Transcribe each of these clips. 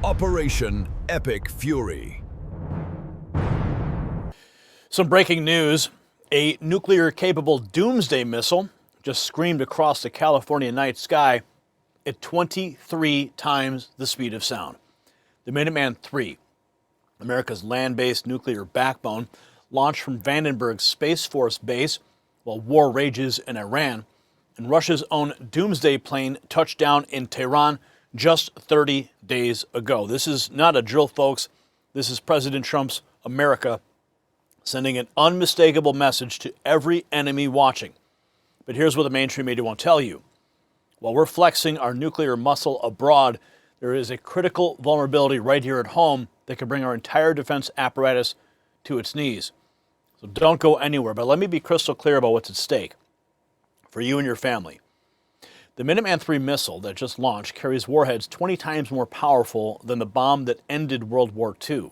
Operation Epic Fury. Some breaking news. A nuclear-capable Doomsday missile just screamed across the California night sky at 23 times the speed of sound. The Minuteman III, America's land-based nuclear backbone, launched from Vandenberg Space Force Base while war rages in Iran, and Russia's own Doomsday plane touched down in Tehran just 30 days ago. This is not a drill, folks. This is President Trump's America sending an unmistakable message to every enemy watching. But here's what the mainstream media won't tell you. While we're flexing our nuclear muscle abroad, there is a critical vulnerability right here at home that could bring our entire defense apparatus to its knees. So don't go anywhere, but let me be crystal clear about what's at stake for you and your family. The Minuteman III missile that just launched carries warheads 20 times more powerful than the bomb that ended World War II.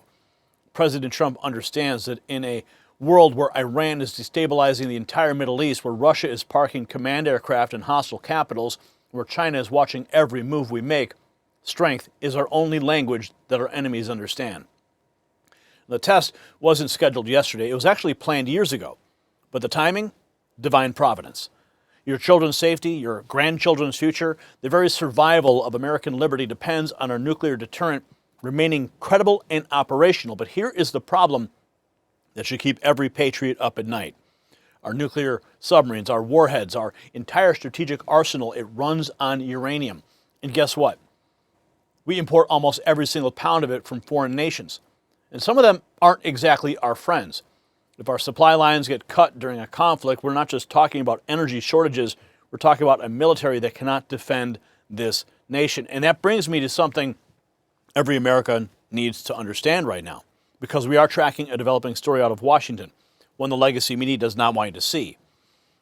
President Trump understands that in a world where Iran is destabilizing the entire Middle East, where Russia is parking command aircraft in hostile capitals, where China is watching every move we make, strength is our only language that our enemies understand. The test wasn't scheduled yesterday. It was actually planned years ago. But the timing? Divine providence. Your children's safety, your grandchildren's future, the very survival of American liberty depends on our nuclear deterrent remaining credible and operational. But here is the problem that should keep every patriot up at night. Our nuclear submarines, our warheads, our entire strategic arsenal, it runs on uranium. And guess what? We import almost every single pound of it from foreign nations. And some of them aren't exactly our friends. If our supply lines get cut during a conflict, we're not just talking about energy shortages, we're talking about a military that cannot defend this nation. And that brings me to something every American needs to understand right now, because we are tracking a developing story out of Washington, one the legacy media does not want you to see.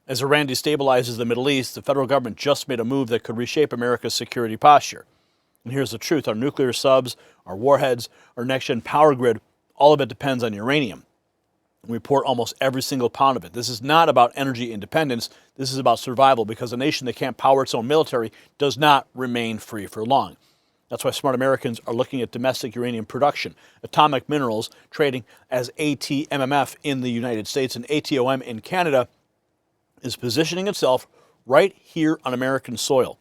As Iran destabilizes the Middle East, the federal government just made a move that could reshape America's security posture. And here's the truth. Our nuclear subs, our warheads, our next-gen power grid, all of it depends on uranium. We import almost every single pound of it. This is not about energy independence. This is about survival, because a nation that can't power its own military does not remain free for long. That's why smart Americans are looking at domestic uranium production, atomic minerals trading as ATMMF in the United States, and ATOM in Canada is positioning itself right here on American soil.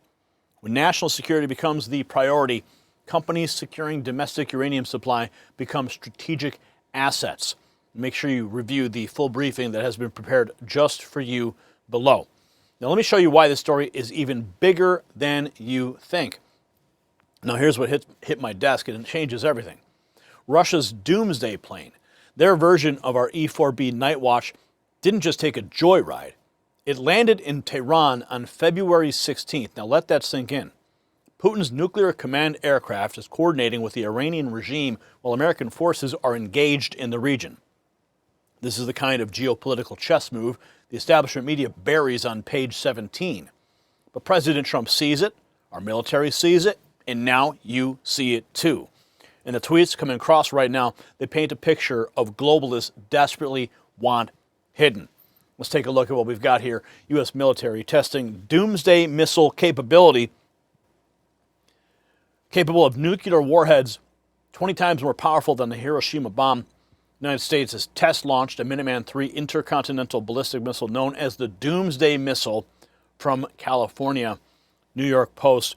When national security becomes the priority, companies securing domestic uranium supply become strategic assets. Make sure you review the full briefing that has been prepared just for you below. Now let me show you why this story is even bigger than you think. Now here's what hit my desk, and it changes everything. Russia's Doomsday plane, their version of our E-4B Night Watch, didn't just take a joyride. It landed in Tehran on February 16th. Now let that sink in. Putin's nuclear command aircraft is coordinating with the Iranian regime while American forces are engaged in the region. This is the kind of geopolitical chess move the establishment media buries on page 17. But President Trump sees it, our military sees it, and now you see it too. And the tweets coming across right now, they paint a picture of globalists desperately want hidden. Let's take a look at what we've got here. U.S. military testing Doomsday missile capability, capable of nuclear warheads 20 times more powerful than the Hiroshima bomb. The United States has test launched a Minuteman III intercontinental ballistic missile known as the Doomsday missile from California. New York Post.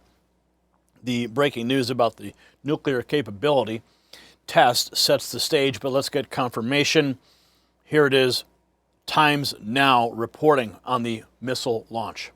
The breaking news about the nuclear capability test sets the stage, but let's get confirmation. Here it is. Times Now reporting on the missile launch.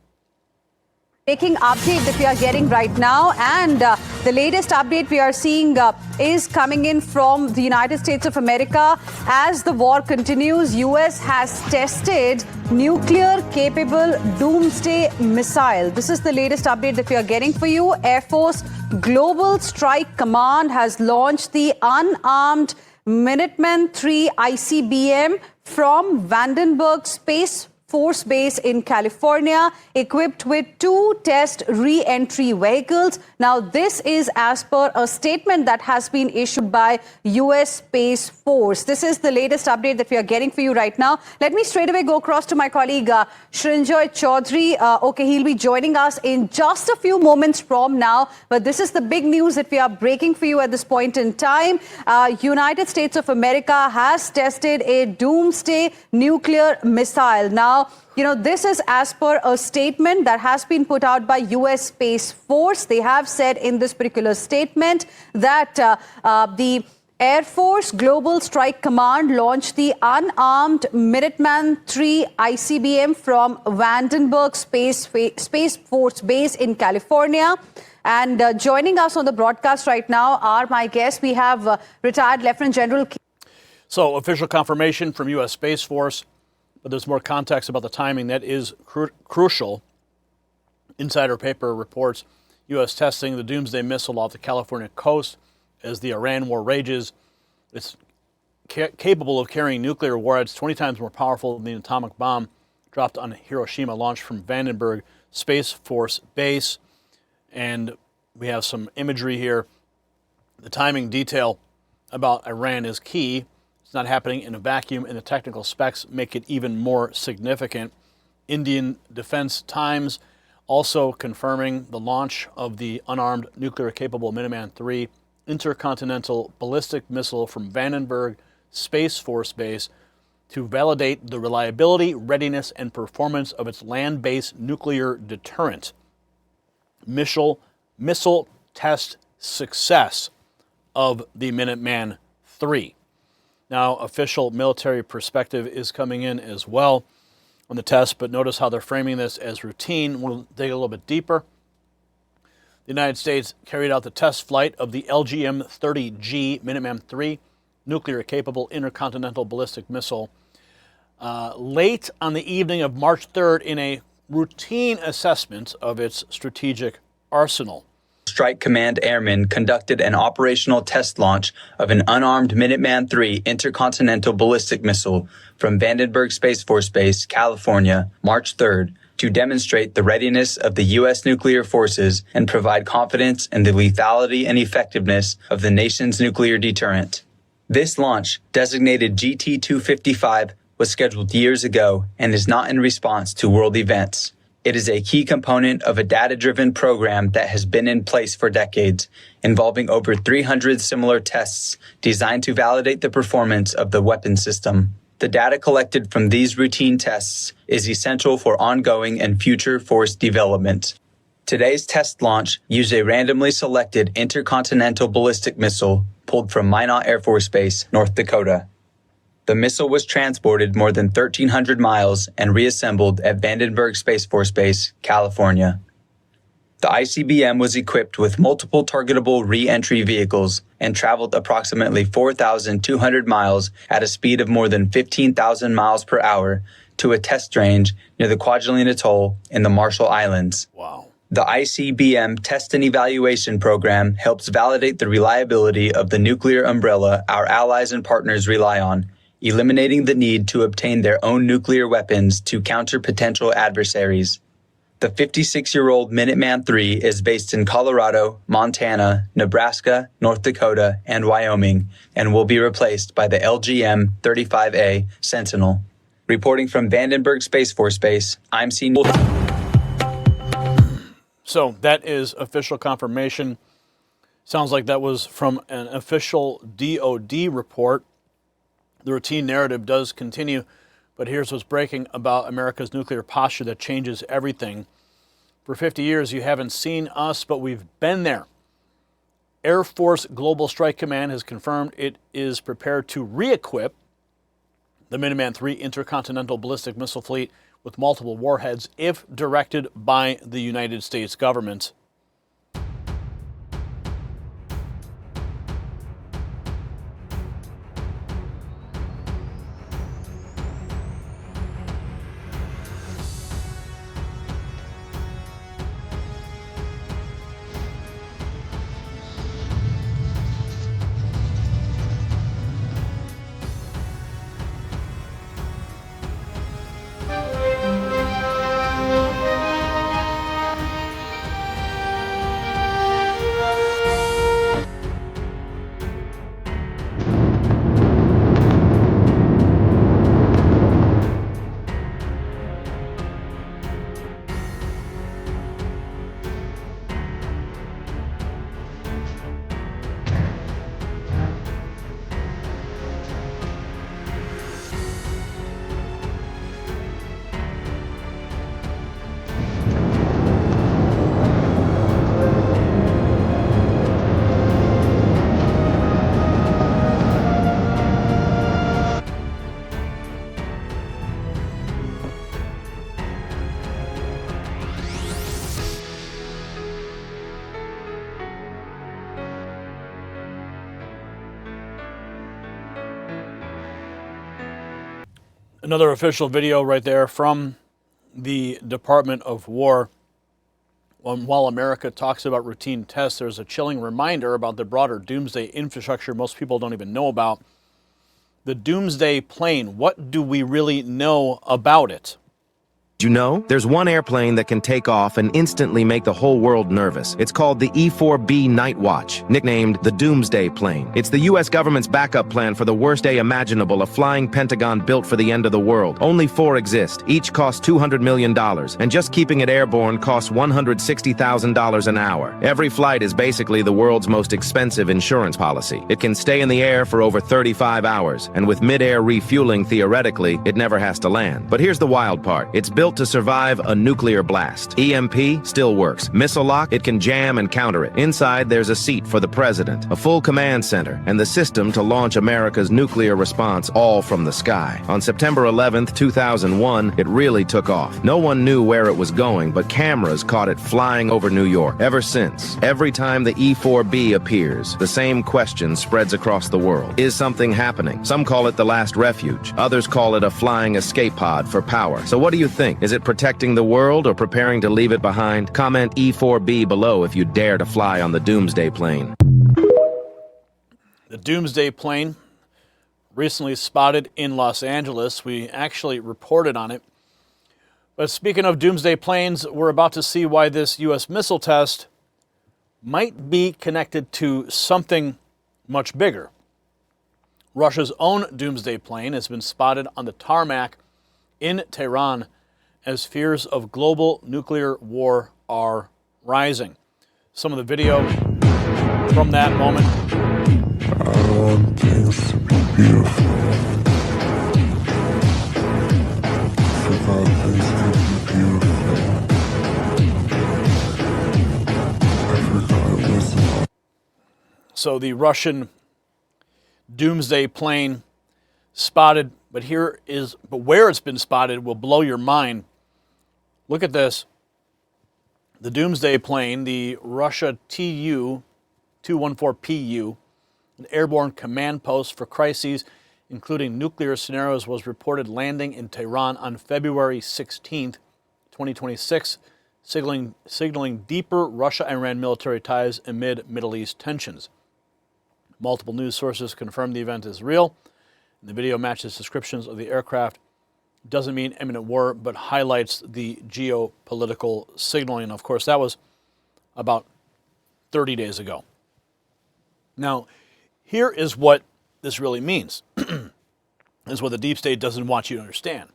Breaking update that we are getting right now, and the latest update we are seeing is coming in from the United States of America. As the war continues, U.S. has tested nuclear-capable Doomsday missile. This is the latest update that we are getting for you. Air Force Global Strike Command has launched the unarmed Minuteman III ICBM from Vandenberg Space Force Base in California, equipped with 2 test re-entry vehicles. Now, this is as per a statement that has been issued by U.S. Space Force. This is the latest update that we are getting for you right now. Let me straight away go across to my colleague Srinjoy Chaudhary. Okay, he'll be joining us in just a few moments from now. But this is the big news that we are breaking for you at this point in time. United States of America has tested a Doomsday nuclear missile. Now, this is as per a statement that has been put out by U.S. Space Force. They have said in this particular statement that the Air Force Global Strike Command launched the unarmed Minuteman III ICBM from Vandenberg Space Force Base in California. And joining us on the broadcast right now are my guests. We have retired Lieutenant General. So, official confirmation from U.S. Space Force. But there's more context about the timing that is crucial. Insider paper reports U.S. testing the Doomsday missile off the California coast as the Iran war rages. It's capable of carrying nuclear warheads 20 times more powerful than the atomic bomb dropped on Hiroshima, launched from Vandenberg Space Force Base. And we have some imagery here. The timing detail about Iran is key. It's not happening in a vacuum, and the technical specs make it even more significant. Indian Defense Times also confirming the launch of the unarmed nuclear-capable Minuteman III intercontinental ballistic missile from Vandenberg Space Force Base to validate the reliability, readiness, and performance of its land-based nuclear deterrent. Missile test success of the Minuteman III. Now, official military perspective is coming in as well on the test, but notice how they're framing this as routine. We'll dig a little bit deeper. The United States carried out the test flight of the LGM-30G Minuteman III nuclear-capable intercontinental ballistic missile late on the evening of March 3rd in a routine assessment of its strategic arsenal. Strike Command Airmen conducted an operational test launch of an unarmed Minuteman III intercontinental ballistic missile from Vandenberg Space Force Base, California, March 3rd, to demonstrate the readiness of the U.S. nuclear forces and provide confidence in the lethality and effectiveness of the nation's nuclear deterrent. This launch, designated GT-255, was scheduled years ago and is not in response to world events. It is a key component of a data-driven program that has been in place for decades, involving over 300 similar tests designed to validate the performance of the weapon system. The data collected from these routine tests is essential for ongoing and future force development. Today's test launch used a randomly selected intercontinental ballistic missile pulled from Minot Air Force Base, North Dakota. The missile was transported more than 1,300 miles and reassembled at Vandenberg Space Force Base, California. The ICBM was equipped with multiple targetable re-entry vehicles and traveled approximately 4,200 miles at a speed of more than 15,000 miles per hour to a test range near the Kwajalein Atoll in the Marshall Islands. Wow. The ICBM Test and Evaluation Program helps validate the reliability of the nuclear umbrella our allies and partners rely on, eliminating the need to obtain their own nuclear weapons to counter potential adversaries. The 56-year-old Minuteman III is based in Colorado, Montana, Nebraska, North Dakota, and Wyoming, and will be replaced by the LGM-35A Sentinel. Reporting from Vandenberg Space Force Base, I'm Senior. So that is official confirmation. Sounds like that was from an official DOD report. The routine narrative does continue, but here's what's breaking about America's nuclear posture that changes everything. For 50 years, you haven't seen us, but we've been there. Air Force Global Strike Command has confirmed it is prepared to re-equip the Minuteman III intercontinental ballistic missile fleet with multiple warheads if directed by the United States government. Another official video right there from the Department of War. While America talks about routine tests, there's a chilling reminder about the broader Doomsday infrastructure most people don't even know about. The Doomsday plane, what do we really know about it? You know, there's one airplane that can take off and instantly make the whole world nervous. It's called the E-4B Night Watch, nicknamed the Doomsday plane. It's the U.S. government's backup plan for the worst day imaginable, a flying Pentagon built for the end of the world. Only 4 exist. Each cost $200 million, and just keeping it airborne costs $160,000 an hour. Every flight is basically the world's most expensive insurance policy. It can stay in the air for over 35 hours, and with mid-air refueling, theoretically, it never has to land. But here's the wild part. It's built to survive a nuclear blast. EMP still works. Missile lock, it can jam and counter it. Inside, there's a seat for the president, a full command center, and the system to launch America's nuclear response all from the sky. On September 11th, 2001, it really took off. No one knew where it was going, but cameras caught it flying over New York. Ever since, every time the E-4B appears, the same question spreads across the world. Is something happening? Some call it the last refuge. Others call it a flying escape pod for power. So what do you think? Is it protecting the world or preparing to leave it behind? Comment E-4B below if you dare to fly on the Doomsday plane. The Doomsday plane, recently spotted in Los Angeles. We actually reported on it. But speaking of Doomsday planes, we're about to see why this U.S. missile test might be connected to something much bigger. Russia's own Doomsday plane has been spotted on the tarmac in Tehran as fears of global nuclear war are rising. Some of the video from that moment. I want things to be beautiful. I want things to be beautiful. I forgot it was about. So the Russian Doomsday plane spotted, but where it's been spotted will blow your mind. Look at this. The Doomsday plane, the Russia Tu-214PU, an airborne command post for crises, including nuclear scenarios, was reported landing in Tehran on February 16, 2026, signaling deeper Russia-Iran military ties amid Middle East tensions. Multiple news sources confirm the event is real. The video matches descriptions of the aircraft. Doesn't mean imminent war, but highlights the geopolitical signaling. Of course, that was about 30 days ago. Now, here is what this really means. This is what the deep state doesn't want you to understand.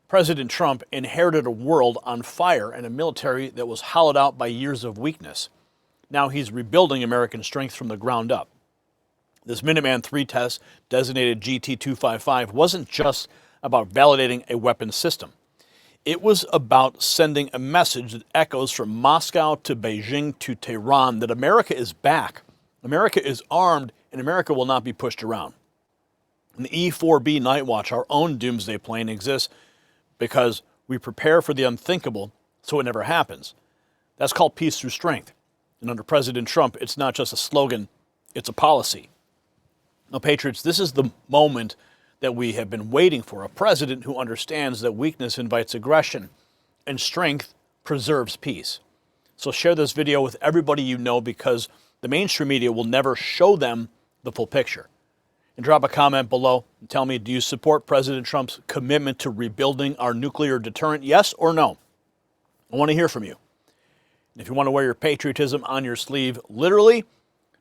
President Trump inherited a world on fire and a military that was hollowed out by years of weakness. Now he's rebuilding American strength from the ground up. This Minuteman III test, designated GT-255, wasn't just about validating a weapons system. It was about sending a message that echoes from Moscow to Beijing to Tehran that America is back, America is armed, and America will not be pushed around. And the E-4B Night Watch, our own Doomsday plane, exists because we prepare for the unthinkable so it never happens. That's called peace through strength. And under President Trump, it's not just a slogan, it's a policy. Now, Patriots, this is the moment that we have been waiting for, a president who understands that weakness invites aggression and strength preserves peace. So share this video with everybody you know, because the mainstream media will never show them the full picture. And drop a comment below and tell me, do you support President Trump's commitment to rebuilding our nuclear deterrent? Yes or no? I want to hear from you. And if you want to wear your patriotism on your sleeve, literally,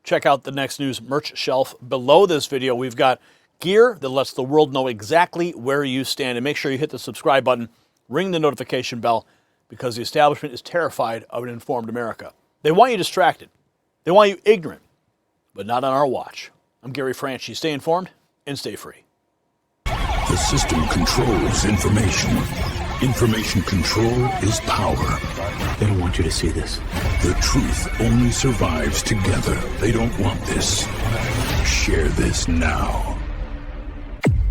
check out the Next News merch shelf below this video. We've got gear that lets the world know exactly where you stand. And make sure you hit the subscribe button, ring the notification bell, because the establishment is terrified of an informed America. They want you distracted. They want you ignorant, but not on our watch. I'm Gary Franchi. Stay informed and stay free. The system controls information. Information control is power. They don't want you to see this. The truth only survives together. They don't want this. Share this now.